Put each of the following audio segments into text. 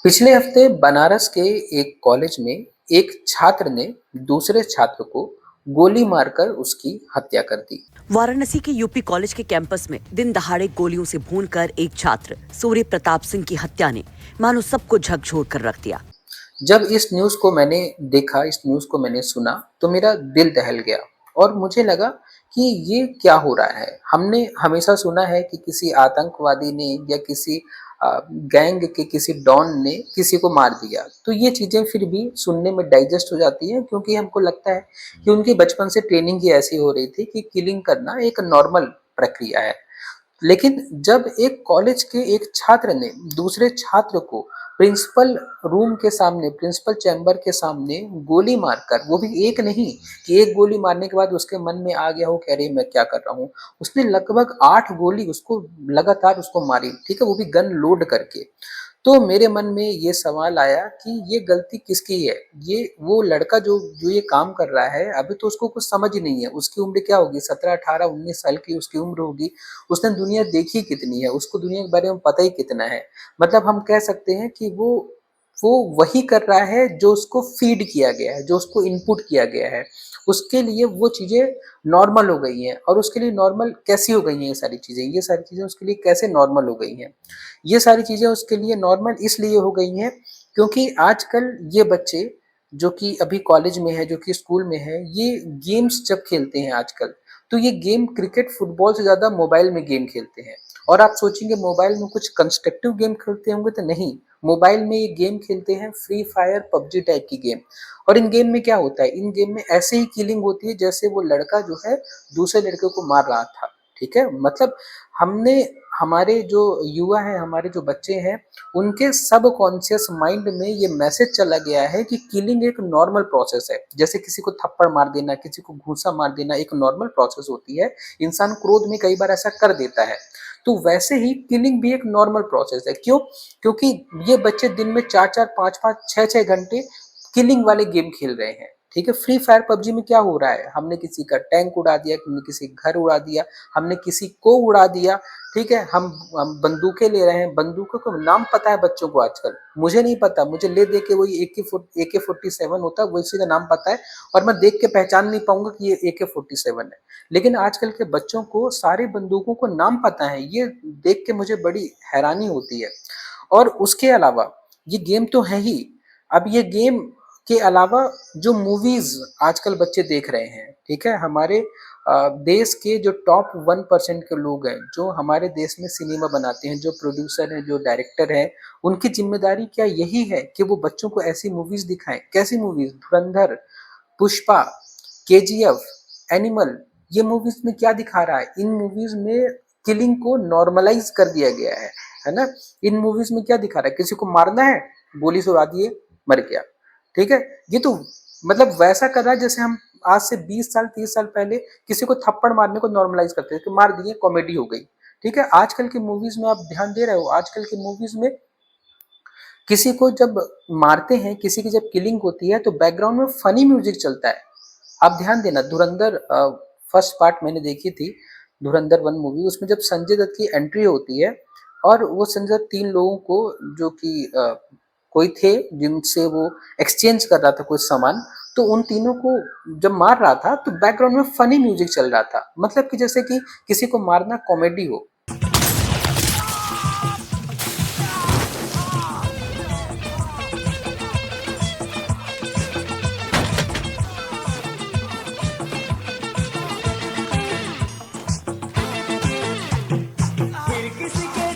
पिछले हफ्ते बनारस के एक कॉलेज में एक छात्र ने दूसरे छात्र को गोली मारकर उसकी हत्या कर दी। वाराणसी के यूपी कॉलेज के कैंपस में दिन दहाड़े गोलियों से भूनकर एक छात्र सूर्य प्रताप सिंह की हत्या ने मानो सबको झकझोर कर रख दिया। जब इस न्यूज़ को मैंने देखा, इस न्यूज़ को मैंने सुना, तो मेरा दिल दहल गया और मुझे लगा कि ये क्या हो रहा है। हमने हमेशा सुना है कि किसी आतंकवादी ने या किसी गैंग के किसी डॉन ने किसी को मार दिया। तो ये चीज़ें फिर भी सुनने में डाइजेस्ट हो जाती हैं, क्योंकि हमको लगता है कि उनकी बचपन से ट्रेनिंग ही ऐसी हो रही थी कि किलिंग करना एक नॉर्मल प्रक्रिया है। लेकिन जब एक कॉलेज के एक छात्र ने दूसरे छात्र को प्रिंसिपल रूम के सामने, प्रिंसिपल चैम्बर के सामने गोली मारकर, वो भी एक नहीं कि एक गोली मारने के बाद उसके मन में आ गया हो कि अरे मैं क्या कर रहा हूँ, उसने लगभग 8 गोली उसको लगातार उसको मारी, ठीक है, वो भी गन लोड करके। तो मेरे मन में ये सवाल आया कि ये गलती किसकी है? ये वो लड़का जो जो ये काम कर रहा है, अभी तो उसको कुछ समझ ही नहीं है। उसकी उम्र क्या होगी? 17, 18, 19 साल की उसकी उम्र होगी। उसने दुनिया देखी कितनी है? उसको दुनिया के बारे में पता ही कितना है? मतलब हम कह सकते हैं कि वो वही कर रहा है जो उसको फीड किया गया है, जो उसको इनपुट किया गया है। उसके लिए वो चीज़ें नॉर्मल हो गई हैं, और उसके लिए नॉर्मल कैसी हो गई हैं ये सारी चीज़ें? ये सारी चीज़ें उसके लिए कैसे नॉर्मल हो गई हैं? ये सारी चीज़ें उसके लिए नॉर्मल इसलिए हो गई हैं क्योंकि आजकल ये बच्चे जो कि अभी कॉलेज में है, जो कि स्कूल में है, ये गेम्स जब खेलते हैं आजकल, तो ये गेम क्रिकेट, फुटबॉल से ज़्यादा मोबाइल में गेम खेलते हैं। और आप सोचेंगे मोबाइल में कुछ कंस्ट्रक्टिव गेम खेलते होंगे, तो नहीं। मोबाइल में ये गेम खेलते हैं फ्री फायर, पबजी टाइप की गेम। और इन गेम में क्या होता है? इन गेम में ऐसे ही किलिंग होती है जैसे वो लड़का जो है दूसरे लड़के को मार रहा था, ठीक है? मतलब हमने हमारे जो युवा हैं, हमारे जो बच्चे हैं, उनके सबकॉन्शियस माइंड में ये मैसेज चला गया है कि किलिंग एक नॉर्मल प्रोसेस है। जैसे किसी को थप्पड़ मार देना, किसी को घूंसा मार देना एक नॉर्मल प्रोसेस होती है। इंसान क्रोध में कई बार ऐसा कर देता है। तो वैसे ही किलिंग भी एक नॉर्मल प्रोसेस है। क्यों? क्योंकि ये बच्चे दिन में 4-4, 5-5, 6-6 घंटे किलिंग वाले गेम खेल रहे हैं। ठीक है? फ्री फायर, पबजी में क्या हो रहा है? हमने किसी का टैंक उड़ा दिया, हमने किसी का घर उड़ा दिया, हमने किसी को उड़ा दिया, ठीक है? हम बंदूकें ले रहे हैं, बंदूकों का नाम पता है बच्चों को आजकल। मुझे नहीं पता, मुझे ले दे के वही AK-47 होता है, उसी का नाम पता है, और मैं देख के पहचान नहीं पाऊंगा कि ये AK-47 है। लेकिन आजकल के बच्चों को सारी बंदूकों को नाम पता है। ये देख के मुझे बड़ी हैरानी होती है। और उसके अलावा ये गेम तो है ही। अब ये गेम के अलावा जो मूवीज आजकल बच्चे देख रहे हैं, ठीक है, हमारे देश के जो टॉप 1% के लोग हैं, जो हमारे देश में सिनेमा बनाते हैं, जो प्रोड्यूसर हैं, जो डायरेक्टर हैं, उनकी जिम्मेदारी क्या यही है कि वो बच्चों को ऐसी मूवीज दिखाएं? कैसी मूवीज? धुरंधर, पुष्पा, KGF, एनिमल, ये मूवीज में क्या दिखा रहा है? इन मूवीज में किलिंग को नॉर्मलाइज कर दिया गया है ना? इन मूवीज में क्या दिखा रहा है? किसी को मारना है, गोली से उड़ा दिए, मर गया, ठीक है? ये तो मतलब वैसा कर रहा है जैसे हम आज से 20 साल, 30 साल पहले किसी को थप्पड़ मारने को नॉर्मलाइज करते थे कि मार दिए, कॉमेडी हो गई, ठीक है? आजकल की मूवीज में आप ध्यान दे रहे हो, आजकल की मूवीज में किसी को जब मारते हैं, किसी की जब किलिंग होती है, तो बैकग्राउंड में फनी म्यूजिक चलता है। आप ध्यान देना, धुरंधर फर्स्ट पार्ट मैंने देखी थी, धुरंधर 1 मूवी, उसमें जब संजय दत्त की एंट्री होती है और वो संजय दत्त 3 लोगों को, जो कि कोई थे जिनसे वो एक्सचेंज कर रहा था कुछ सामान, तो उन तीनों को जब मार रहा था तो बैकग्राउंड में फनी म्यूजिक चल रहा था, मतलब कि जैसे कि किसी को मारना कॉमेडी हो।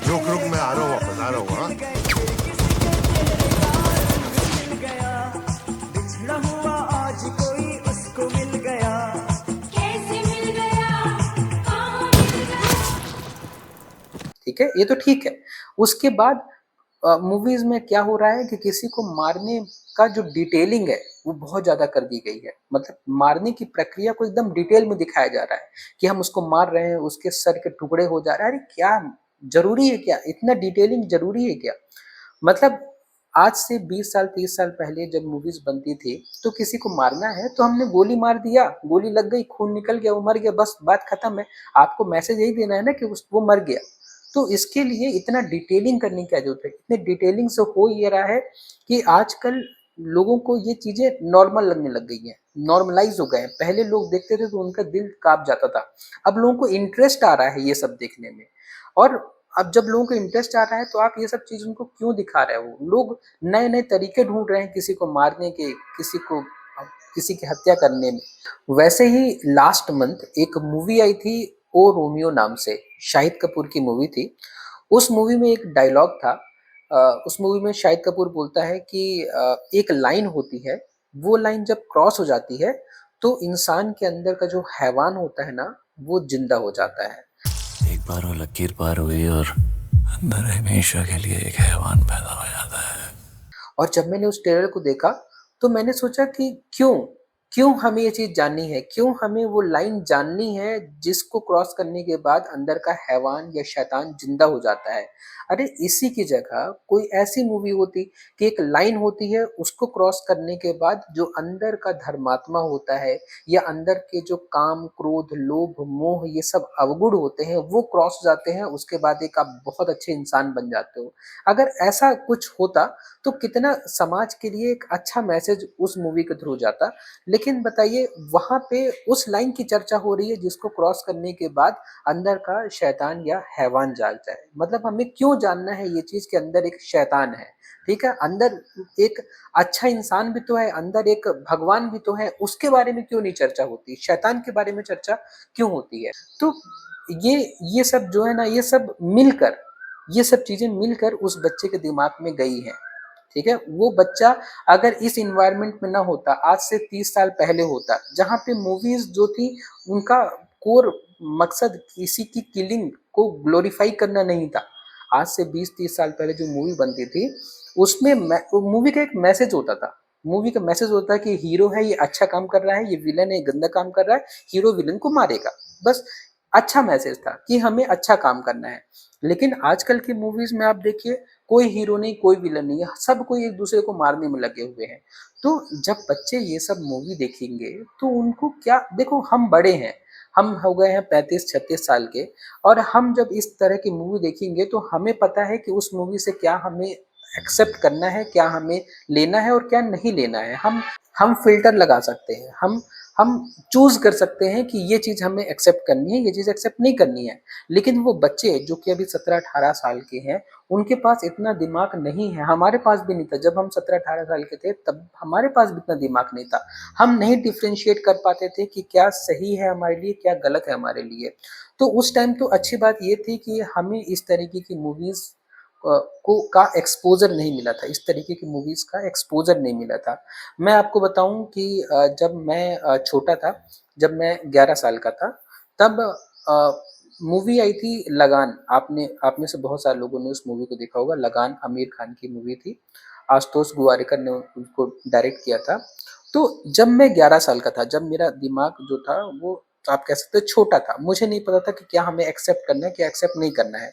रुक रुक मैं आ रहा हूँ, वापस आ रहा हूँ। हाँ, ठीक है, ये तो ठीक है। उसके बाद मूवीज में क्या हो रहा है कि किसी को मारने का जो डिटेलिंग है वो बहुत ज्यादा कर दी गई है। मतलब मारने की प्रक्रिया को एकदम डिटेल में दिखाया जा रहा है कि हम उसको मार रहे हैं, उसके सर के टुकड़े हो जा रहे हैं। अरे क्या जरूरी है? क्या इतना डिटेलिंग जरूरी है क्या? मतलब आज से 20 साल, 30 साल पहले जब मूवीज बनती थी, तो किसी को मारना है तो हमने गोली मार दिया, गोली लग गई, खून निकल गया, वो मर गया, बस बात खत्म है। आपको मैसेज यही देना है ना कि वो मर गया। तो इसके लिए इतना डिटेलिंग करने की क्या ज़रूरत है? इतने डिटेलिंग से हो ये रहा है कि आजकल लोगों को ये चीज़ें नॉर्मल लगने लग गई हैं, नॉर्मलाइज़ हो गए हैं। पहले लोग देखते थे तो उनका दिल काँप जाता था। अब लोगों को इंटरेस्ट आ रहा है ये सब देखने में। और अब जब लोगों को इंटरेस्ट आ रहा है तो आप ये सब चीज़ उनको क्यों दिखा रहे हो? लोग नए-नए तरीके ढूँढ रहे हैं किसी को मारने के, किसी की हत्या करने में। वैसे ही लास्ट मंथ एक मूवी आई थी ओ रोमियो नाम से, शाहिद कपूर की मूवी थी। उस मूवी में एक डायलॉग था। उस मूवी में शाहिद कपूर बोलता है कि एक लाइन होती है, वो लाइन जब क्रॉस हो जाती है तो इंसान के अंदर का जो हैवान होता है ना, वो ज़िंदा हो जाता है। एक बार वो लकीर पार हुई और अंदर हमेशा के लिए एक हैवान पैदा हो जाता है। और जब मैंने उस ट्रेलर को देखा तो मैंने सोचा कि क्यों? क्यों हमें ये चीज़ जाननी है? क्यों हमें वो लाइन जाननी है जिसको क्रॉस करने के बाद अंदर का हैवान या शैतान ज़िंदा हो जाता है? अरे इसी की जगह कोई ऐसी मूवी होती कि एक लाइन होती है उसको क्रॉस करने के बाद जो अंदर का धर्मात्मा होता है या अंदर के जो काम, क्रोध, लोभ, मोह ये सब अवगुण होते हैं वो क्रॉस हो जाते हैं, उसके बाद एक आप बहुत अच्छे इंसान बन जाते हो। अगर ऐसा कुछ होता तो कितना समाज के लिए एक अच्छा मैसेज उस मूवी के थ्रू जाता। लेकिन बताइए वहाँ पे उस लाइन की चर्चा हो रही है जिसको क्रॉस करने के बाद अंदर का शैतान या हैवान जाग जाए। मतलब हमें क्यों जानना है ये चीज़ कि अंदर एक शैतान है, ठीक है? अंदर एक अच्छा इंसान भी तो है, अंदर एक भगवान भी तो है, उसके बारे में क्यों नहीं चर्चा होती? शैतान के बारे में चर्चा क्यों होती है? तो ये ये सब जो है ना, ये सब चीज़ें मिलकर उस बच्चे के दिमाग में गई हैं। ठीक है? वो बच्चा अगर इस एनवायरनमेंट में ना होता, आज से 30 साल पहले होता, जहाँ पे मूवीज़ जो थी उनका कोर मकसद किसी की किलिंग को ग्लोरीफाई करना नहीं था। आज से 20-30 साल पहले जो मूवी बनती थी, उसमें वो मूवी का एक मैसेज होता था। मूवी का मैसेज होता है कि हीरो है, ये अच्छा काम कर रहा है, ये विलेन है, ये गंदा काम कर रहा है, हीरो विलेन को मारेगा। बस अच्छा मैसेज था कि हमें अच्छा काम करना है। लेकिन आजकल की मूवीज़ में आप देखिए कोई हीरो नहीं, कोई विलन नहीं है, सब कोई एक दूसरे को मारने में लगे हुए हैं। तो जब बच्चे ये सब मूवी देखेंगे तो उनको क्या देखो हम बड़े हैं, हम हो गए हैं 35-36 साल के और हम जब इस तरह की मूवी देखेंगे तो हमें पता है कि उस मूवी से क्या हमें एक्सेप्ट करना है, क्या हमें लेना है और क्या नहीं लेना है। हम फ़िल्टर लगा सकते हैं, हम चूज़ कर सकते हैं कि ये चीज़ हमें एक्सेप्ट करनी है, ये चीज़ एक्सेप्ट नहीं करनी है। लेकिन वो बच्चे जो कि अभी 17-18 साल के हैं, उनके पास इतना दिमाग नहीं है, हमारे पास भी नहीं था। जब हम 17-18 साल के थे तब हमारे पास भी इतना दिमाग नहीं था। हम नहीं डिफरेंशिएट कर पाते थे कि क्या सही है हमारे लिए, क्या गलत है हमारे लिए। तो उस टाइम तो अच्छी बात ये थी कि हमें इस तरीके की मूवीज़ का एक्सपोज़र नहीं मिला था, इस तरीके की मूवीज़ का एक्सपोज़र नहीं मिला था। मैं आपको बताऊँ कि जब मैं छोटा था, जब मैं 11 साल का था, तब मूवी आई थी लगान। आपने आप में से बहुत सारे लोगों ने उस मूवी को देखा होगा। लगान आमिर खान की मूवी थी। आशुतोष गोवारिकर ने उसको डायरेक्ट किया था। तो जब मैं 11 साल का था, जब मेरा दिमाग जो था वो आप कह सकते हैं छोटा था। मुझे नहीं पता था कि क्या हमें एक्सेप्ट करना है, क्या एक्सेप्ट नहीं करना है।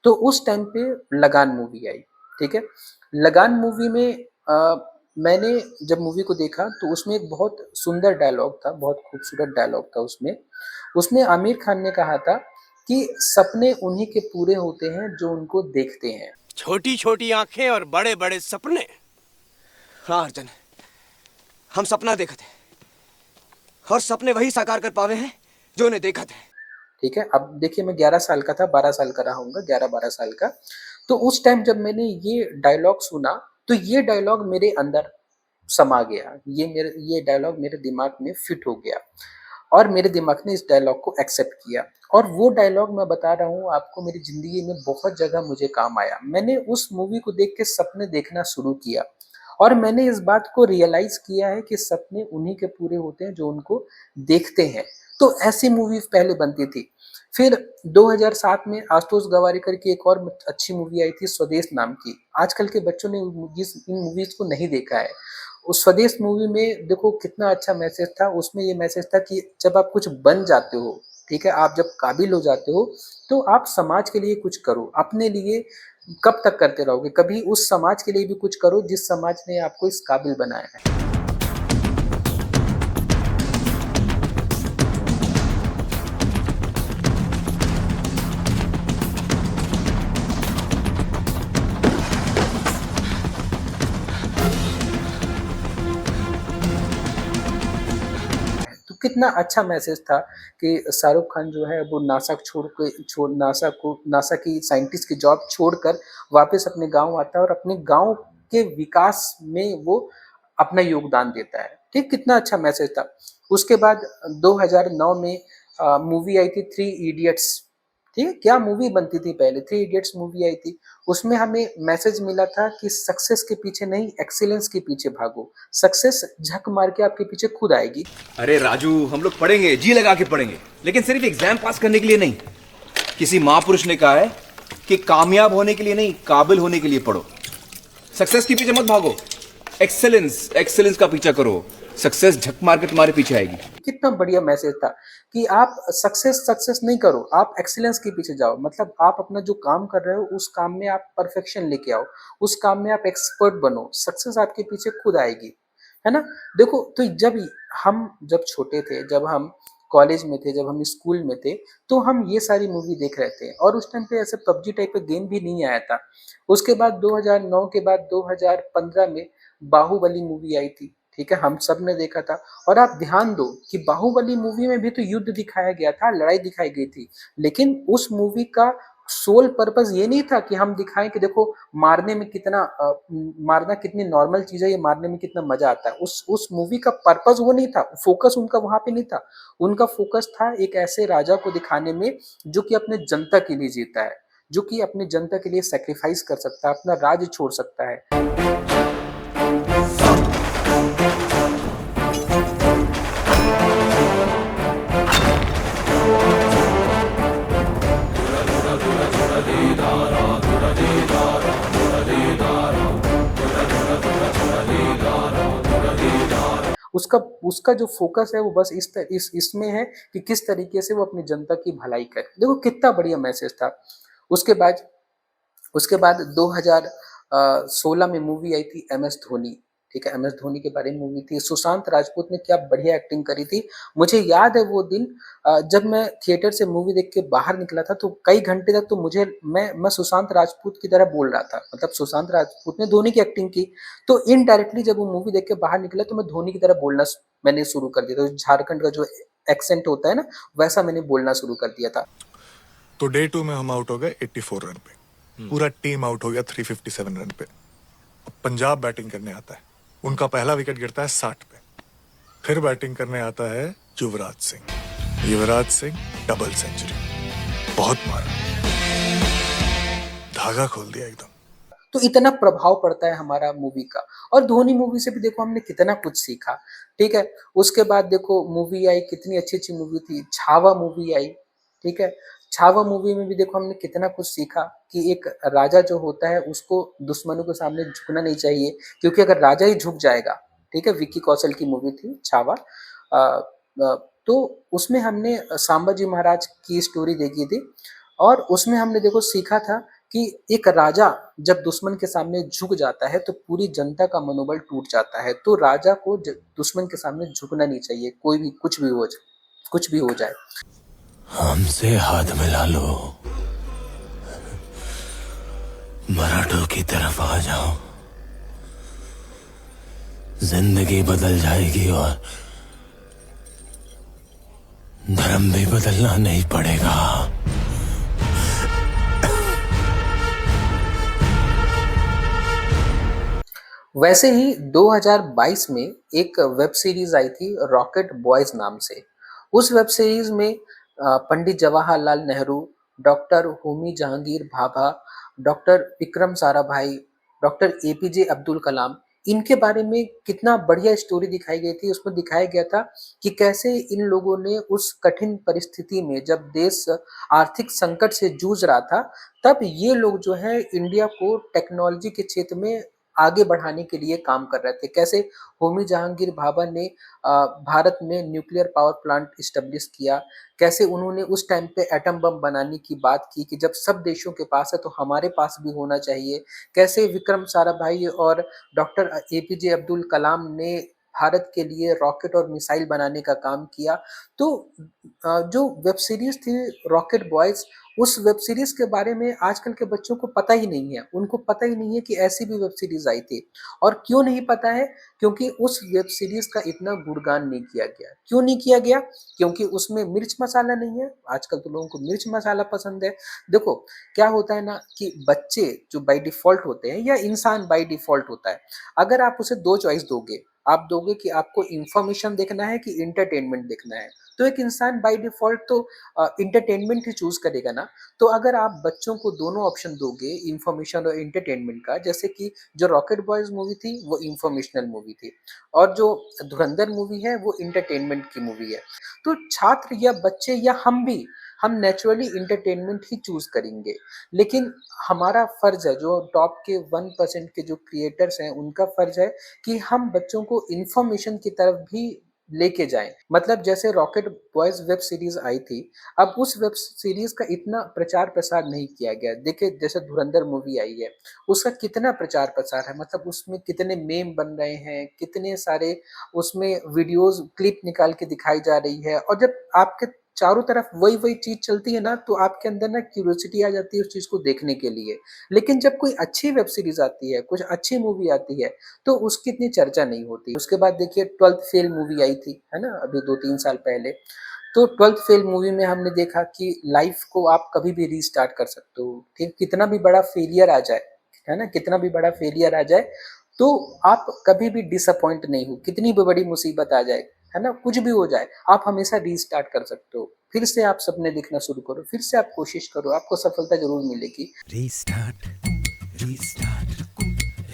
तो उस टाइम पे लगान मूवी आई, ठीक है? लगान मूवी में मैंने जब मूवी को देखा तो उसमें एक बहुत सुंदर डायलॉग था, बहुत खूबसूरत डायलॉग था उसमें। उसमें आमिर खान ने कहा था कि सपने उन्हीं के पूरे होते हैं जो उनको देखते हैं। छोटी छोटी आंखें और बड़े बड़े सपने। हाँ अर्जुन, हम सपना देखते हैं और सपने वही साकार कर पावे हैं जो उन्हें देखा थे। ठीक है? अब देखिए मैं 11 साल का था, 12 साल का रहा होऊँगा, 11-12 साल का। तो उस टाइम जब मैंने ये डायलॉग सुना, तो ये डायलॉग मेरे अंदर समा गया। ये डायलॉग मेरे दिमाग में फिट हो गया और मेरे दिमाग ने इस डायलॉग को एक्सेप्ट किया। और वो डायलॉग मैं बता रहा हूँ आपको, मेरी ज़िंदगी में बहुत जगह मुझे काम आया। मैंने उस मूवी को देख के सपने देखना शुरू किया और मैंने इस बात को रियलाइज़ किया है कि सपने उन्हीं के पूरे होते हैं जो उनको देखते हैं। तो ऐसी मूवीज़ पहले बनती थी। फिर 2007 में आशुतोष गवारिकर की एक और अच्छी मूवी आई थी स्वदेश नाम की। आजकल के बच्चों ने इन मूवीज़ को नहीं देखा है। उस स्वदेश मूवी में देखो कितना अच्छा मैसेज था। उसमें ये मैसेज था कि जब आप कुछ बन जाते हो, ठीक है? आप जब काबिल हो जाते हो, तो आप समाज के लिए कुछ करो। अपने लिए कब तक करते रहोगे? कभी उस समाज के लिए भी कुछ करो जिस समाज ने आपको इस काबिल बनाया है। कितना अच्छा मैसेज था कि शाहरुख खान जो है वो नासा की साइंटिस्ट की जॉब छोड़कर वापस अपने गाँव आता है और अपने गाँव के विकास में वो अपना योगदान देता है। ठीक, कितना अच्छा मैसेज था। उसके बाद 2009 में मूवी आई थी थ्री इडियट्स। ठीक है, क्या मूवी बनती थी पहले, थ्री इडियट्स मूवी आई थी। उसमें हमें मैसेज मिला था कि सक्सेस के पीछे नहीं, एक्सीलेंस के पीछे भागो। सक्सेस झक मार के आपके पीछे खुद आएगी। अरे राजू, हम लोग पढ़ेंगे, जी लगा के पढ़ेंगे, लेकिन सिर्फ एग्जाम पास करने के लिए नहीं। किसी महापुरुष ने कहा है कि कामयाब होने के लिए नहीं, काबिल होने के लिए पढ़ो। सक्सेस के पीछे मत भागो, एक्सेलेंस का पीछा करो। सक्सेस झक मार के तुम्हारे पीछे आएगी। कितना बढ़िया मैसेज था कि आप सक्सेस नहीं करो, आप एक्सीलेंस के पीछे जाओ। मतलब आप अपना जो काम कर रहे हो उस काम में आप परफेक्शन लेके आओ, उस काम में आप एक्सपर्ट बनो, सक्सेस आपके पीछे खुद आएगी, है ना। देखो, तो जब छोटे थे, जब हम कॉलेज में थे, जब हम स्कूल में थे, तो हम ये सारी मूवी देख रहे थे और उस टाइम पे ऐसे पबजी टाइप का गेम भी नहीं आया था। उसके बाद 2009 के बाद 2015 में बाहुबली मूवी आई थी। ठीक है, हम सब ने देखा था। और आप ध्यान दो कि बाहुबली मूवी में भी तो युद्ध दिखाया गया था, लड़ाई दिखाई गई थी, लेकिन उस मूवी का सोल पर्पस ये नहीं था कि हम दिखाएं कि देखो मारना कितनी नॉर्मल चीज है, ये मारने में कितना मजा आता है। उस मूवी का पर्पस वो नहीं था, फोकस उनका वहां पे नहीं था। उनका फोकस था एक ऐसे राजा को दिखाने में जो कि अपने जनता के लिए जीता है, जो कि अपनी जनता के लिए सेक्रीफाइस कर सकता है, अपना राज्य छोड़ सकता है। उसका उसका जो फोकस है वो बस इसमें है कि किस तरीके से वो अपनी जनता की भलाई करे। देखो कितना बढ़िया मैसेज था। उसके बाद उसके बाद 2016 में मूवी आई थी एम एस धोनी। ठीक है, एम एस धोनी के बारे में मूवी थी। सुशांत राजपूत ने क्या बढ़िया एक्टिंग करी थी। मुझे याद है वो दिन जब मैं थिएटर से मूवी देख के बाहर निकला था तो कई घंटे तक तो मैं सुशांत राजपूत की तरह बोल रहा था। मतलब सुशांत राजपूत ने धोनी की एक्टिंग की, तो इनडायरेक्टली जब वो मूवी देख के बाहर निकला तो मैं धोनी की तरह बोलना मैंने शुरू कर दिया। तो झारखंड का जो एक्सेंट होता है ना, वैसा मैंने बोलना शुरू कर दिया था। तो डे 2 में हम आउट हो गए 84 रन पे। पूरा टीम आउट हो गया 357 रन पे। अब पंजाब बैटिंग करने आता है, उनका पहला विकेट गिरता है 60 पे। फिर बैटिंग करने आता है युवराज सिंह डबल सेंचुरी, बहुत मारा, धागा खोल दिया एकदम। तो इतना प्रभाव पड़ता है हमारा मूवी का। और धोनी मूवी से भी देखो हमने कितना कुछ सीखा। ठीक है, उसके बाद देखो मूवी आई, कितनी अच्छी अच्छी मूवी थी। छावा मूवी आई। ठीक है, छावा मूवी में भी देखो हमने कितना कुछ सीखा कि एक राजा जो होता है उसको दुश्मनों के सामने झुकना नहीं चाहिए, क्योंकि अगर राजा ही झुक जाएगा। ठीक है, विक्की कौशल की मूवी थी छावा। तो उसमें हमने संभाजी महाराज की स्टोरी देखी थी और उसमें हमने देखो सीखा था कि एक राजा जब दुश्मन के सामने झुक जाता है तो पूरी जनता का मनोबल टूट जाता है। तो राजा को दुश्मन के सामने झुकना नहीं चाहिए, कोई भी कुछ भी हो जाए। हमसे हाथ मिला लो, मराठों की तरफ आ जाओ, जिंदगी बदल जाएगी और धर्म भी बदलना नहीं पड़ेगा। वैसे ही 2022 में एक वेब सीरीज आई थी रॉकेट बॉयज नाम से। उस वेब सीरीज में Pandit Jawaharlal Nehru, doctor Homi Jahangir Bhabha, doctor Vikram Sarabhai, doctor APJ Abdul Kalam, इनके बारे में कितना बढ़िया स्टोरी दिखाई गई थी। उसमें दिखाया गया था कि कैसे इन लोगों ने उस कठिन परिस्थिति में जब देश आर्थिक संकट से जूझ रहा था, तब ये लोग जो है इंडिया को टेक्नोलॉजी के क्षेत्र में आगे बढ़ाने के लिए काम कर रहे थे। कैसे होमी जहांगीर भाभा ने भारत में न्यूक्लियर पावर प्लांट इस्टेब्लिश किया, कैसे उन्होंने उस टाइम पे एटम बम बनाने की बात की कि जब सब देशों के पास है तो हमारे पास भी होना चाहिए। कैसे विक्रम साराभाई और डॉक्टर एपीजे अब्दुल कलाम ने भारत के लिए रॉकेट और मिसाइल बनाने का काम किया। तो जो वेब सीरीज थी रॉकेट बॉयज, उस वेब सीरीज़ के बारे में आजकल के बच्चों को पता ही नहीं है। उनको पता ही नहीं है कि ऐसी भी वेब सीरीज़ आई थी। और क्यों नहीं पता है? क्योंकि उस वेब सीरीज़ का इतना गुणगान नहीं किया गया। क्यों नहीं किया गया? क्योंकि उसमें मिर्च मसाला नहीं है। आजकल तो लोगों को मिर्च मसाला पसंद है। देखो, क्या होता है ना कि बच्चे जो बाय डिफ़ॉल्ट होते हैं या इंसान बाय डिफ़ॉल्ट होता है, अगर आप उसे 2 चॉइस दोगे, आप दोगे कि आपको इन्फॉर्मेशन देखना है कि एंटरटेनमेंट देखना है, तो एक इंसान बाय डिफ़ॉल्ट तो एंटरटेनमेंट ही चूज़ करेगा ना। तो अगर आप बच्चों को दोनों ऑप्शन दोगे इन्फॉर्मेशन और एंटरटेनमेंट का, जैसे कि जो रॉकेट बॉयज़ मूवी थी वो इन्फॉर्मेशनल मूवी थी और जो धुरंधर मूवी है वो एंटरटेनमेंट की मूवी है। तो छात्र या बच्चे या हम नेचुरली एंटरटेनमेंट ही चूज़ करेंगे। लेकिन हमारा फ़र्ज़ है, जो टॉप के 1% के जो क्रिएटर्स हैं उनका फ़र्ज़ है कि हम बच्चों को इन्फॉर्मेशन की तरफ भी लेके जाएँ। मतलब जैसे रॉकेट बॉयज़ वेब सीरीज़ आई थी, अब उस वेब सीरीज़ का इतना प्रचार-प्रसार नहीं किया गया। देखिए जैसे धुरंधर मूवी आई है, उसका कितना प्रचार-प्रसार है, मतलब उसमें कितने मीम बन रहे हैं, कितने सारे उसमें वीडियोज़ क्लिप निकाल के दिखाई जा रही है और जब आपके चारों तरफ वही-वही चीज़ चलती है ना, तो आपके अंदर ना क्यूरियोसिटी आ जाती है उस चीज़ को देखने के लिए। लेकिन जब कोई अच्छी वेब सीरीज़ आती है, कुछ अच्छी मूवी आती है, तो उसकी इतनी चर्चा नहीं होती। उसके बाद देखिए 12th फेल मूवी आई थी, है ना? अभी 2-3 साल पहले। तो 12th फेल मूवी में हमने देखा कि लाइफ़ को आप कभी भी रीस्टार्ट कर सकते हो, ठीक? कितना भी बड़ा फेलियर आ जाए, है ना? कितना भी बड़ा फेलियर आ जाए, तो आप कभी भी डिसअपॉइंट नहीं हो। कितनी भी बड़ी मुसीबत आ जाए, है ना? कुछ भी हो जाए, आप हमेशा रीस्टार्ट कर सकते हो। फिर से आप सपने देखना शुरू करो, फिर से आप कोशिश करो, आपको सफलता ज़रूर मिलेगी। Restart restart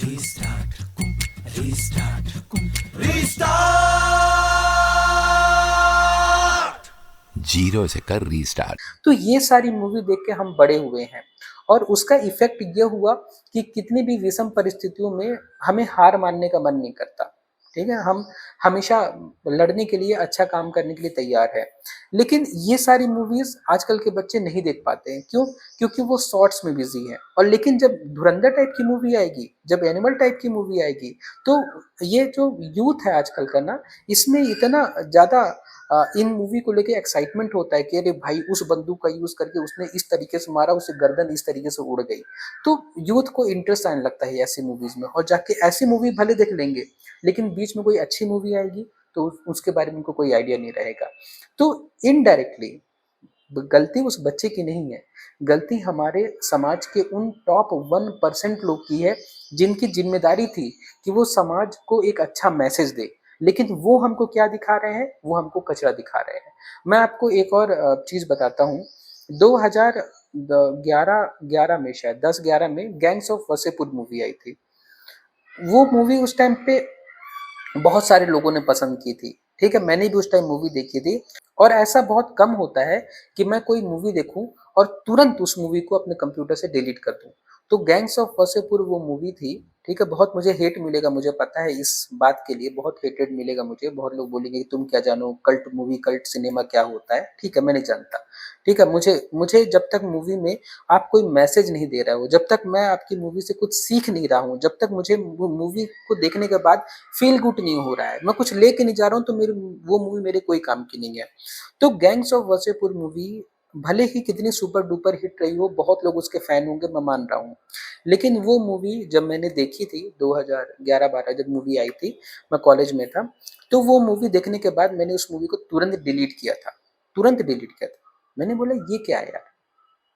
restart restart zero से कर रीस्टार्ट। तो ये सारी मूवी देख के हम बड़े हुए हैं और उसका इफ़ेक्ट ये हुआ कि कितनी भी विषम परिस्थितियों में हमें हार मानने का मन नहीं करता, ठीक है? हम हमेशा लड़ने के लिए, अच्छा काम करने के लिए तैयार हैं। लेकिन ये सारी मूवीज़ आजकल के बच्चे नहीं देख पाते हैं, क्यों? क्योंकि वो शॉर्ट्स में बिज़ी हैं और लेकिन जब धुरंधर टाइप की मूवी आएगी, जब एनिमल टाइप की मूवी आएगी, तो ये जो यूथ है आजकल का ना, इसमें इतना ज़्यादा इन मूवी को लेके एक्साइटमेंट होता है कि अरे भाई उस बंदूक का यूज़ करके उसने इस तरीके से मारा, उसकी गर्दन इस तरीके से उड़ गई। तो यूथ को इंटरेस्ट आने लगता है ऐसी मूवीज़ में और जाके ऐसी मूवी भले देख लेंगे, लेकिन बीच में कोई अच्छी मूवी आएगी तो उसके बारे में उनको कोई आइडिया नहीं रहेगा। तो इनडायरेक्टली गलती उस बच्चे की नहीं है, गलती हमारे समाज के उन टॉप 1% लोग की है, जिनकी ज़िम्मेदारी थी कि वो समाज को एक अच्छा मैसेज दें। लेकिन वो हमको क्या दिखा रहे हैं? वो हमको कचरा दिखा रहे हैं। मैं आपको एक और चीज़ बताता हूँ, 2011 में शायद 10-11 में गैंग्स ऑफ वासेपुर मूवी आई थी। वो मूवी उस टाइम पे बहुत सारे लोगों ने पसंद की थी, ठीक है? मैंने भी उस टाइम मूवी देखी थी और ऐसा बहुत कम होता है कि मैं कोई मूवी देखूँ और तुरंत उस मूवी को अपने कंप्यूटर से डिलीट कर दूँ। तो गैंग्स ऑफ वासेपुर वो मूवी थी, ठीक है? बहुत मुझे हेट मिलेगा, मुझे पता है इस बात के लिए, बहुत हेटेड मिलेगा मुझे, बहुत लोग बोलेंगे कि तुम क्या जानो कल्ट मूवी, कल्ट सिनेमा क्या होता है? ठीक है, मैं नहीं जानता, ठीक है? मुझे मुझे जब तक मूवी में आप कोई मैसेज नहीं दे रहे हो, जब तक मैं आपकी मूवी से कुछ सीख नहीं रहा हूँ, जब तक मुझे वो मूवी को देखने के बाद फ़ील गुड नहीं हो रहा है, मैं कुछ लेके नहीं जा रहा हूँ, तो मेरी वो मूवी मेरे कोई काम की नहीं है। तो गैंग्स ऑफ वासेपुर मूवी भले ही कितनी सुपर डुपर हिट रही हो, बहुत लोग उसके फ़ैन होंगे, मैं मान रहा हूँ। लेकिन वो मूवी जब मैंने देखी थी 2011-12 जब मूवी आई थी, मैं कॉलेज में था, तो वो मूवी देखने के बाद मैंने उस मूवी को तुरंत डिलीट किया था, तुरंत डिलीट किया था। मैंने बोला ये क्या है यार?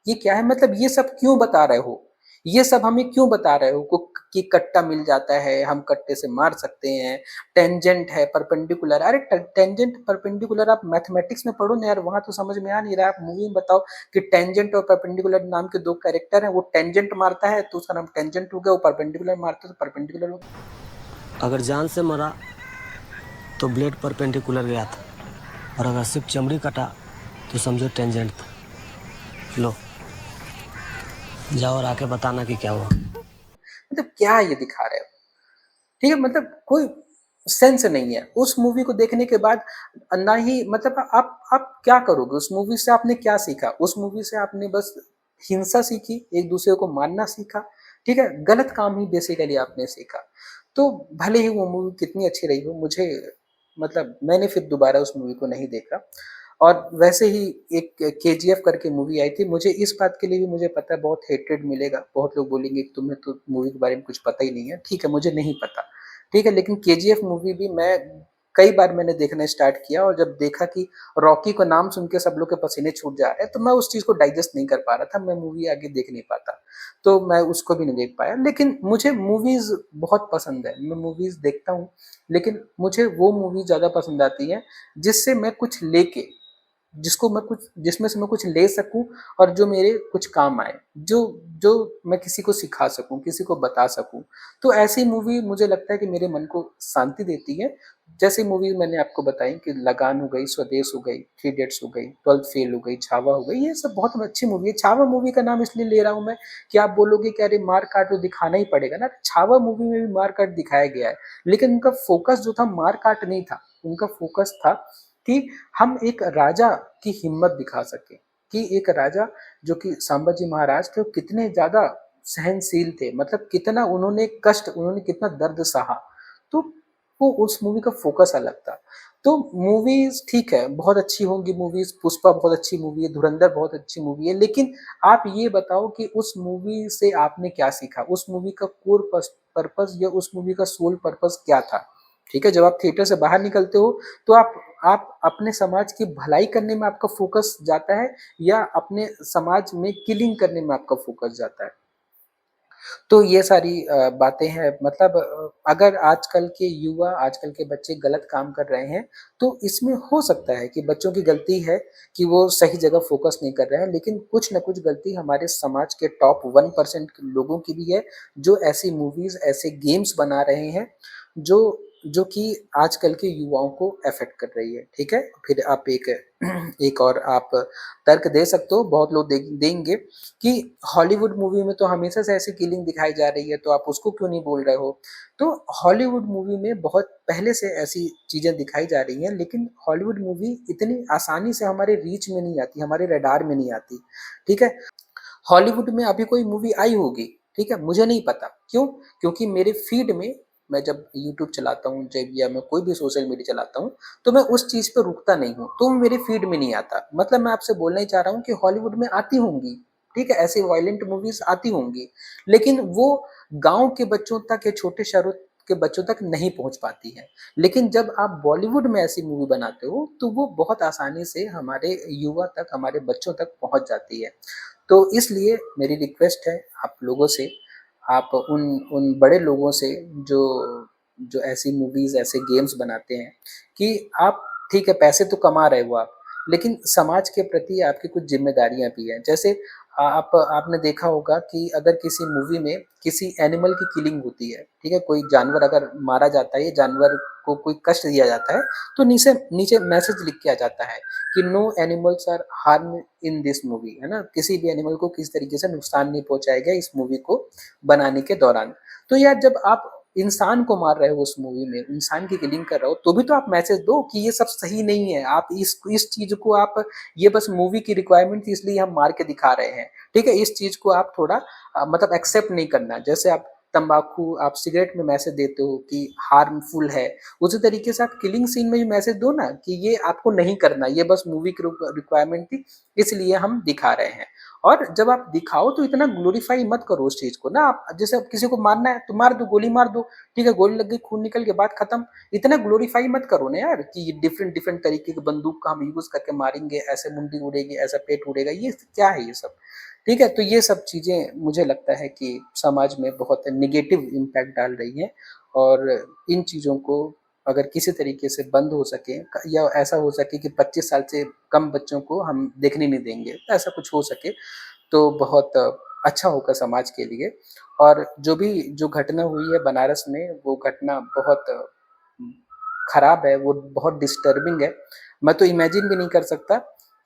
ये क्या है, मतलब ये सब क्यों बता रहे हो? ये सब हमें क्यों बता रहे हो कि कट्टा मिल जाता है, हम कट्टे से मार सकते हैं, टेंजेंट है, परपेंडिकुलर। अरे टेंजेंट परपेंडिकुलर आप मैथमेटिक्स में पढ़ो ना यार, वहाँ तो समझ में आ नहीं रहा है। आप मूवी में बताओ कि टेंजेंट और परपेंडिकुलर नाम के 2 कैरेक्टर हैं, वो टेंजेंट मारता है तो उसका नाम टेंजेंट हो गया, वो परपेंडिकुलर मारता है तो परपेंडिकुलर हो गया। अगर जान से मरा तो ब्लेड परपेंडिकुलर गया था और अगर सिर्फ चमड़ी कटा तो समझो टेंजेंट था। लो जाओ और आके बताना कि क्या हुआ। मतलब क्या ये दिखा रहे हो? ठीक है, मतलब कोई सेंस नहीं है। उस मूवी को देखने के बाद ना ही मतलब आप क्या करोगे? उस मूवी से आपने क्या सीखा? उस मूवी से आपने बस हिंसा सीखी, एक दूसरे को मारना सीखा, ठीक है? गलत काम ही बेसिकली आपने सीखा। तो भले ही वो मूवी कितनी अच्छी रही हो, मुझे मतलब मैंने फिर दोबारा उस मूवी को नहीं देखा। और वैसे ही एक केजीएफ करके मूवी आई थी, मुझे इस बात के लिए भी मुझे पता है बहुत हेट्रेड मिलेगा, बहुत लोग बोलेंगे कि तुम्हें तो मूवी के बारे में कुछ पता ही नहीं है। ठीक है, मुझे नहीं पता, ठीक है, लेकिन केजीएफ मूवी भी मैं कई बार मैंने देखना स्टार्ट किया, और जब देखा कि रॉकी का नाम सुन के सब लोग के पसीने छूट जा रहे हैं, तो मैं उस चीज़ को डाइजेस्ट नहीं कर पा रहा था, मैं मूवी आगे देख नहीं पाता, तो मैं उसको भी नहीं देख पाया। लेकिन मुझे मूवीज़ बहुत पसंद है, मैं मूवीज़ देखता हूँ, लेकिन मुझे वो मूवी ज़्यादा पसंद आती है जिससे मैं कुछ लेके, जिसको मैं कुछ, जिसमें से मैं कुछ ले सकूं और जो मेरे कुछ काम आए, जो जो मैं किसी को सिखा सकूं, किसी को बता सकूं। तो ऐसी मूवी मुझे लगता है कि मेरे मन को शांति देती है। जैसे मूवी मैंने आपको बताई कि लगान हो गई, स्वदेश हो गई, थ्री इडियट्स हो गई, 12th फेल हो गई, छावा हो गई, ये सब बहुत अच्छी मूवी है। छावा मूवी का नाम इसलिए ले रहा हूँ मैं कि आप बोलोगे कि अरे मार काट तो दिखाना ही पड़ेगा ना। छावा मूवी में भी मार काट दिखाया गया है, लेकिन उनका फोकस जो था मार काट नहीं था, उनका फोकस था कि हम एक राजा की हिम्मत दिखा सके, कि एक राजा जो कि संभाजी महाराज थे, वो कितने ज्यादा सहनशील थे, मतलब कितना उन्होंने कष्ट, उन्होंने कितना दर्द सहा। तो वो उस मूवी का फोकस अलग था। तो मूवीज ठीक है, बहुत अच्छी होंगी मूवीज, पुष्पा बहुत अच्छी मूवी है, धुरंधर बहुत अच्छी मूवी है, लेकिन आप ये बताओ कि उस मूवी से आपने क्या सीखा, उस मूवी का कोर पर्पस या उस मूवी का सोल पर्पस क्या था। ठीक है, जब आप थिएटर से बाहर निकलते हो तो आप अपने समाज की भलाई करने में आपका फोकस जाता है, या अपने समाज में किलिंग करने में आपका फोकस जाता है। तो ये सारी बातें हैं, मतलब अगर आजकल के युवा, आजकल के बच्चे गलत काम कर रहे हैं, तो इसमें हो सकता है कि बच्चों की गलती है कि वो सही जगह फोकस नहीं कर रहे हैं, लेकिन कुछ न कुछ गलती हमारे समाज के टॉप 1% के लोगों की भी है, जो ऐसी मूवीज, ऐसे गेम्स बना रहे हैं जो जो कि आजकल के युवाओं को अफेक्ट कर रही है। ठीक है, फिर आप एक और आप तर्क दे सकते हो, बहुत लोग देंगे कि हॉलीवुड मूवी में तो हमेशा से ऐसी किलिंग दिखाई जा रही है, तो आप उसको क्यों नहीं बोल रहे हो। तो हॉलीवुड मूवी में बहुत पहले से ऐसी चीजें दिखाई जा रही हैं, लेकिन हॉलीवुड मूवी इतनी आसानी से हमारे रीच में नहीं आती, हमारे रडार में नहीं आती। ठीक है, हॉलीवुड में अभी कोई मूवी आई होगी, ठीक है, मुझे नहीं पता क्यों, क्योंकि मेरे फीड में, मैं जब यूट्यूब चलाता हूँ, जब या मैं कोई भी सोशल मीडिया चलाता हूँ, तो मैं उस चीज पे रुकता नहीं हूँ, तो मेरे फीड में नहीं आता। मतलब मैं आपसे बोलना ही चाह रहा हूँ कि हॉलीवुड में आती होंगी, ठीक है, ऐसी वायलेंट मूवीज आती होंगी, लेकिन वो गांव के बच्चों तक या छोटे शहरों के बच्चों तक नहीं पहुंच पाती है। लेकिन जब आप बॉलीवुड में ऐसी मूवी बनाते हो, तो वो बहुत आसानी से हमारे युवा तक, हमारे बच्चों तक पहुंच जाती है। तो इसलिए मेरी रिक्वेस्ट है आप लोगों से, आप उन उन बड़े लोगों से जो जो ऐसी मूवीज, ऐसे गेम्स बनाते हैं, कि आप, ठीक है, पैसे तो कमा रहे हो आप, लेकिन समाज के प्रति आपकी कुछ जिम्मेदारियां भी हैं। जैसे आपने देखा होगा कि अगर किसी मूवी में किसी एनिमल की किलिंग होती है, ठीक है, कोई जानवर अगर मारा जाता है, जानवर को कोई कष्ट दिया जाता है, तो नीचे नीचे मैसेज लिख के आ जाता है कि no animals are harm in this movie, है ना, किसी भी एनिमल को किस तरीके से नुकसान नहीं पहुंचाया गया इस मूवी को बनाने के दौरान। तो यार, जब आप इंसान को मार रहे हो, उस मूवी में इंसान की किलिंग कर रहे हो, तो भी तो आप मैसेज दो कि ये सब सही नहीं है, आप इस चीज को आप, ये बस मूवी की रिक्वायरमेंट थी इसलिए हम मार के दिखा रहे हैं। ठीक है, इस चीज को आप थोड़ा मतलब एक्सेप्ट नहीं करना। जैसे आप तंबाकू, आप सिगरेट में मैसेज देते हो कि हार्मफुल है, उसी तरीके से आप किलिंग सीन में भी मैसेज दो ना कि ये आपको नहीं करना, ये बस मूवी की रिक्वायरमेंट थी इसलिए हम दिखा रहे हैं। और जब आप दिखाओ तो इतना ग्लोरीफाई मत करो उस चीज को ना। आप जैसे किसी को मारना है तो मार दो, गोली मार दो, ठीक है, गोली लग गई, खून निकल के, बात खत्म। इतना ग्लोरीफाई मत करो ना यार कि डिफरेंट डिफरेंट तरीके की बंदूक का हम यूज करके मारेंगे, ऐसे मुंडी उड़ेगी, ऐसा पेट उड़ेगा, ये क्या है ये सब। ठीक है, तो ये सब चीजें मुझे लगता है कि समाज में बहुत नेगेटिव इम्पैक्ट डाल रही हैं, और इन चीजों को अगर किसी तरीके से बंद हो सके, या ऐसा हो सके कि 25 साल से कम बच्चों को हम देखने नहीं देंगे, ऐसा कुछ हो सके तो बहुत अच्छा होगा समाज के लिए। और जो घटना हुई है बनारस में, वो घटना बहुत खराब है, वो बहुत डिस्टर्बिंग है। मैं तो इमेजिन भी नहीं कर सकता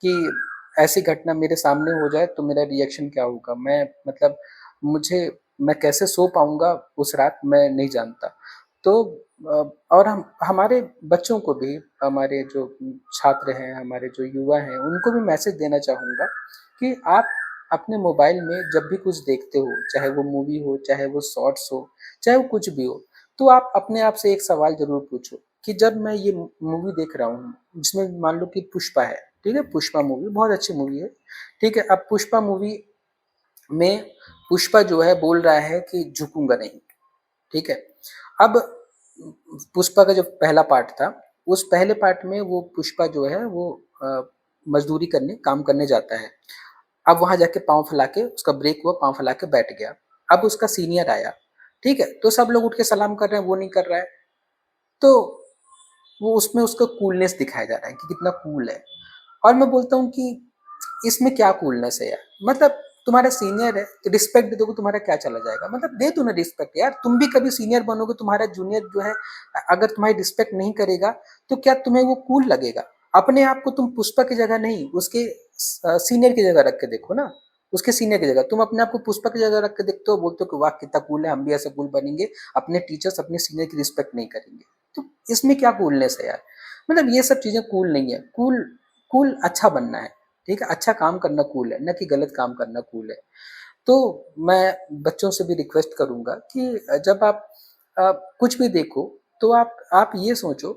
कि ऐसी घटना मेरे सामने हो जाए तो मेरा रिएक्शन क्या होगा। मैं मतलब मुझे मैं कैसे सो पाऊंगा उस रात, मैं नहीं जानता। तो और हम हमारे बच्चों को भी, हमारे जो छात्र हैं, हमारे जो युवा हैं, उनको भी मैसेज देना चाहूँगा कि आप अपने मोबाइल में जब भी कुछ देखते हो, चाहे वो मूवी हो, चाहे वो शॉर्ट्स हो, चाहे वो कुछ भी हो, तो आप अपने आप से एक सवाल ज़रूर पूछो कि जब मैं ये मूवी देख रहा हूँ, जिसमें मान लो कि पुष्पा है, ठीक है? पुष्पा मूवी बहुत अच्छी मूवी है, ठीक है? अब पुष्पा मूवी में पुष्पा जो है बोल रहा है कि झुकूँगा नहीं, ठीक है? अब पुष्पा का जो पहला पार्ट था, उस पहले पार्ट में वो पुष्पा जो है वो मज़दूरी करने, काम करने जाता है। अब वहाँ जाके पाँव फैला के उसका ब्रेक हुआ, पाँव फैला के बैठ गया। अब उसका सीनियर आया, ठीक है? तो सब लोग उठ के सलाम कर रहे हैं, वो नहीं कर रहा है। तो वो उसमें उसका कूलनेस दिखाया जा रहा है कि कितना कूल है। और मैं बोलता हूँ कि इसमें क्या कूलनेस है यार? मतलब तुम्हारा सीनियर है, तो रिस्पेक्ट दे दोगे, तुम्हारा क्या चला जाएगा? मतलब दे दो ना रिस्पेक्ट यार। तुम भी कभी सीनियर बनोगे, तुम्हारा जूनियर जो है अगर तुम्हारी रिस्पेक्ट नहीं करेगा, तो क्या तुम्हें वो कूल लगेगा? अपने आप को तुम पुष्पा की जगह नहीं, उसके सीनियर की जगह रख के देखो ना, उसके सीनियर की जगह। तुम अपने आप को पुष्पा की जगह रख के देखते हो, बोलते हो कि वाह कितना कूल है, हम भी ऐसे कूल बनेंगे, अपने टीचर्स, अपने सीनियर की रिस्पेक्ट नहीं करेंगे। तो इसमें क्या कूलनेस है यार? मतलब ये सब चीज़ें कूल नहीं है। कूल कूल अच्छा बनना है, ठीक है? अच्छा काम करना कूल है, ना कि गलत काम करना कूल है। तो मैं बच्चों से भी रिक्वेस्ट करूँगा कि जब आप कुछ भी देखो, तो आप ये सोचो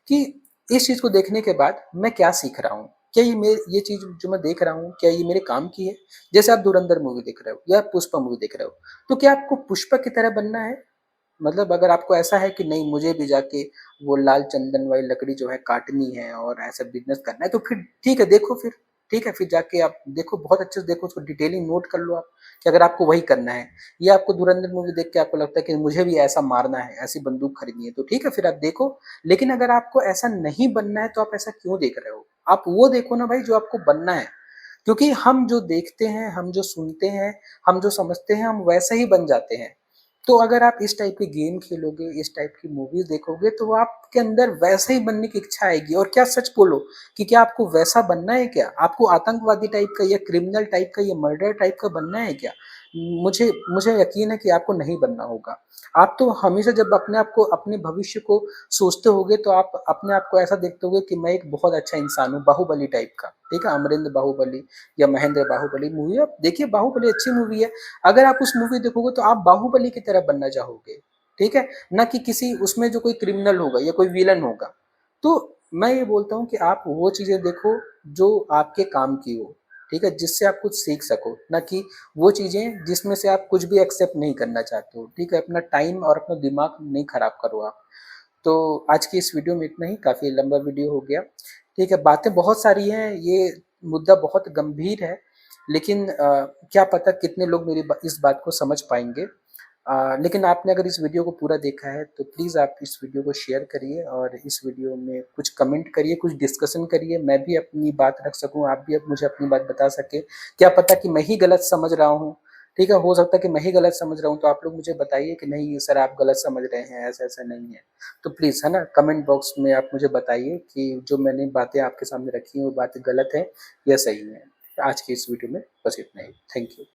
कि इस चीज़ को देखने के बाद मैं क्या सीख रहा हूँ? क्या ये चीज़ जो मैं देख रहा हूँ, क्या ये मेरे काम की है? जैसे आप धुरंधर मूवी देख रहे हो या पुष्पा मूवी देख रहे हो, तो क्या आपको पुष्पा की तरह बनना है? मतलब अगर आपको ऐसा है कि नहीं, मुझे भी जाके वो लाल चंदन वाली लकड़ी जो है काटनी है और ऐसा बिज़नेस करना है, तो फिर ठीक है, देखो फिर, ठीक है? फिर जाके आप देखो, बहुत अच्छे से देखो, उसको डिटेलिंग नोट कर लो आप कि अगर आपको वही करना है, या आपको धुरंधर मूवी देख के आपको लगता है कि मुझे भी ऐसा मारना है, ऐसी बंदूक खरीदनी है, तो ठीक है, फिर आप देखो। लेकिन अगर आपको ऐसा नहीं बनना है, तो आप ऐसा क्यों देख रहे हो? आप वो देखो ना भाई जो आपको बनना है। क्योंकि हम जो देखते हैं, हम जो सुनते हैं, हम जो समझते हैं, हम वैसे ही बन जाते हैं। तो अगर आप इस टाइप के गेम खेलोगे, इस टाइप की मूवीज़ देखोगे, तो आपके अंदर वैसे ही बनने की इच्छा आएगी। और क्या सच बोलो कि क्या आपको वैसा बनना है क्या? आपको आतंकवादी टाइप का या क्रिमिनल टाइप का या मर्डर टाइप का बनना है क्या? मुझे मुझे यकीन है कि आपको नहीं बनना होगा। आप तो हमेशा जब अपने आप को, अपने भविष्य को सोचते होगे, तो आप अपने आप को ऐसा देखते होगे कि मैं एक बहुत अच्छा इंसान हूँ, बाहुबली टाइप का, ठीक है? अमरेंद्र बाहुबली या महेंद्र बाहुबली मूवी, आप देखिए, बाहुबली अच्छी मूवी है। अगर आप उस मूवी देखोगे तो आप बाहुबली की तरह बनना चाहोगे, ठीक है? ना कि किसी उसमें जो कोई क्रिमिनल होगा या कोई विलन होगा। तो मैं ये बोलता हूँ कि आप वो चीज़ें देखो जो आपके काम की हो, ठीक है? जिससे आप कुछ सीख सको, ना कि वो चीज़ें जिसमें से आप कुछ भी एक्सेप्ट नहीं करना चाहते हो, ठीक है? अपना टाइम और अपना दिमाग नहीं खराब करो आप। तो आज की इस वीडियो में इतना ही, काफ़ी लंबा वीडियो हो गया, ठीक है? बातें बहुत सारी हैं, ये मुद्दा बहुत गंभीर है, लेकिन क्या पता कितने लोग मेरी इस बात को समझ पाएंगे। लेकिन आपने अगर इस वीडियो को पूरा देखा है, तो प्लीज़ आप इस वीडियो को शेयर करिए और इस वीडियो में कुछ कमेंट करिए, कुछ डिस्कशन करिए, मैं भी अपनी बात रख सकूँ, आप भी अब मुझे अपनी बात बता सकें। क्या पता कि मैं ही गलत समझ रहा हूँ, ठीक है? हो सकता है कि मैं ही गलत समझ रहा हूँ, तो आप लोग मुझे बताइए कि नहीं सर, आप गलत समझ रहे हैं, ऐसा-ऐसा नहीं है। तो प्लीज़, है ना, कमेंट बॉक्स में आप मुझे बताइए कि जो मैंने बातें आपके सामने रखी हैं, वो बातें गलत हैं या सही हैं। आज की इस वीडियो में बस इतना ही। Thank you.